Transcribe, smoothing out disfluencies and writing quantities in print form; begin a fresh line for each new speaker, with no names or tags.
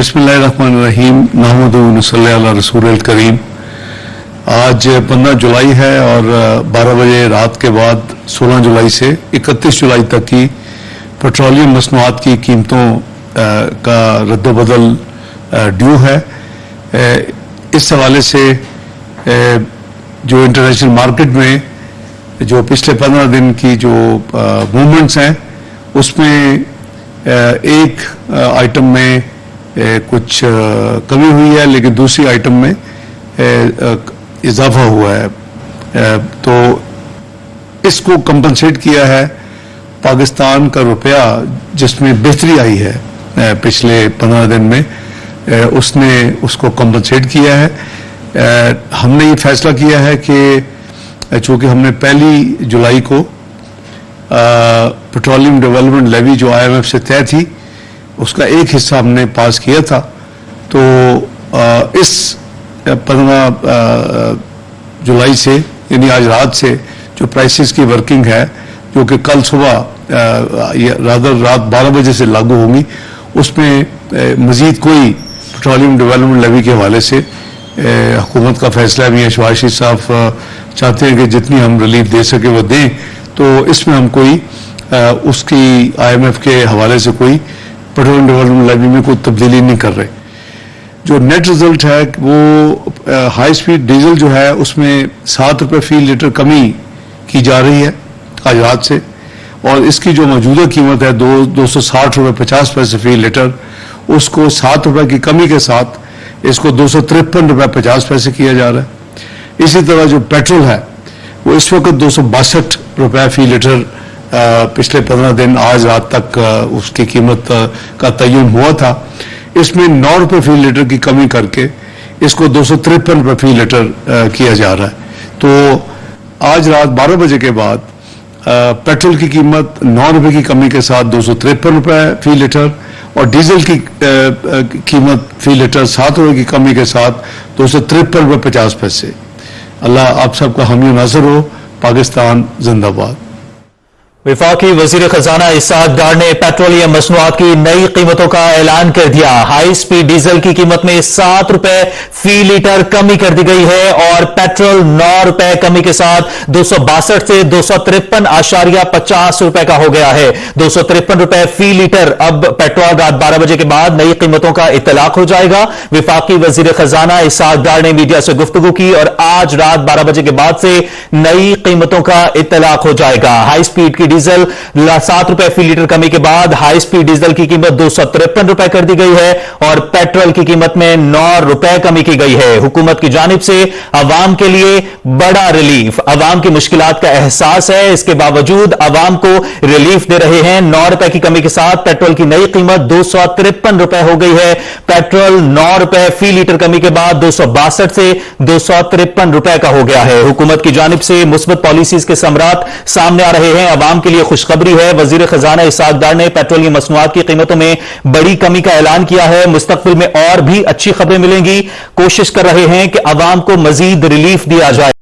बिस्मिल्लाहिर्रहमानिर्रहीम नहमदु व नसल्ली अला रसूलिल करीम। आज 15 जुलाई है और 12 बजे रात के बाद 16 जुलाई से 31 जुलाई तक की पेट्रोलियम मसनूआत की कीमतों का रद्दबदल ड्यू है। इस हवाले से जो इंटरनेशनल मार्केट में जो पिछले 15 दिन की जो मूवमेंट्स हैं उसमें एक आइटम में कुछ कमी हुई है, लेकिन दूसरी आइटम में इजाफा हुआ है। तो इसको कंपनसेट किया है पाकिस्तान का रुपया, जिसमें बेहतरी आई है पिछले 15 दिन में, उसने उसको कंपनसेट किया है। हमने ये फैसला किया है कि चूँकि हमने 1 जुलाई को पेट्रोलियम डेवलपमेंट लेवी जो IMF से तय थी उसका एक हिस्सा हमने पास किया था, तो इस 15 जुलाई से यानी आज रात से जो प्राइसेस की वर्किंग है, जो कि कल सुबह रात 12 बजे से लागू होंगी, उसमें मजीद कोई पेट्रोलियम डेवलपमेंट लेवी के हवाले से हुकूमत का फैसला भी है। शहबाज शरीफ साहब चाहते हैं कि जितनी हम रिलीफ दे सके वो दें, तो इसमें हम कोई उसकी IMF के हवाले से कोई पेट्रोलियम डेवलपमेंट लेवी में कोई तब्दीली नहीं कर रहे। जो नेट रिजल्ट है वो हाई स्पीड डीजल जो है उसमें 7 रुपये फी लीटर कमी की जा रही है आज रात से, और इसकी जो मौजूदा कीमत है 260 रुपये 50 पैसे फी लीटर, उसको 7 रुपये की कमी के साथ इसको 253 रुपये 50 पैसे किया जा रहा है। इसी तरह जो पेट्रोल है वो इस वक्त 262 रुपये फी लीटर पिछले 15 दिन आज रात तक उसकी कीमत का तयन हुआ था। इसमें 9 रुपये फी लीटर की कमी करके इसको 253 रुपये फी लीटर किया जा रहा है। तो आज रात 12 बजे के बाद पेट्रोल की कीमत 9 रुपये की कमी के साथ 253 रुपये फी लीटर, और डीजल की कीमत फी लीटर 7 रुपये की कमी के साथ 253 रुपये 50 पैसे। अल्लाह आप सबका हामी नाज़र हो। पाकिस्तान जिंदाबाद।
वफाकी वजीर खजाना इसहाक डार ने पेट्रोलियम मसनूआत की नई कीमतों का ऐलान कर दिया। हाई स्पीड डीजल की कीमत में 7 रुपए फी लीटर कमी कर दी गई है और पेट्रोल 9 रुपए कमी के साथ 262 से 253.50 रुपए का हो गया है। 253 रुपए फी लीटर अब पेट्रोल रात 12 बजे के बाद नई कीमतों का इतलाक हो जाएगा। वफाकी वजीर खजाना इसहाक डार ने मीडिया से गुफ्तगू की और आज रात 12 बजे के बाद से नई कीमतों का इतलाक हो जाएगा। हाई स्पीड की डीजल 7 रुपए फी लीटर कमी के बाद हाई स्पीड डीजल की कीमत 253 रुपए कर दी गई है और पेट्रोल की कीमत में 9 रुपए कमी की गई है। हुकूमत की जानिब से अवाम के लिए बड़ा रिलीफ। अवाम की मुश्किलात का एहसास है, इसके बावजूद अवाम को रिलीफ दे रहे हैं। 9 रुपए की कमी के साथ पेट्रोल की नई कीमत 253 रुपए हो गई है। पेट्रोल 9 रुपए फी लीटर कमी के बाद 262 से 253 रुपए का हो गया है। हुकूमत की जानिब से मुस्बत पॉलिसीज के समरात सामने आ रहे हैं। अवाम के लिए खुशखबरी है। वजीर खजाना इसहाक डार ने पेट्रोलियम मसनूआत की कीमतों में बड़ी कमी का ऐलान किया है। मुस्तकबिल में और भी अच्छी खबरें मिलेंगी। कोशिश कर रहे हैं कि अवाम को मजीद रिलीफ दिया जाए।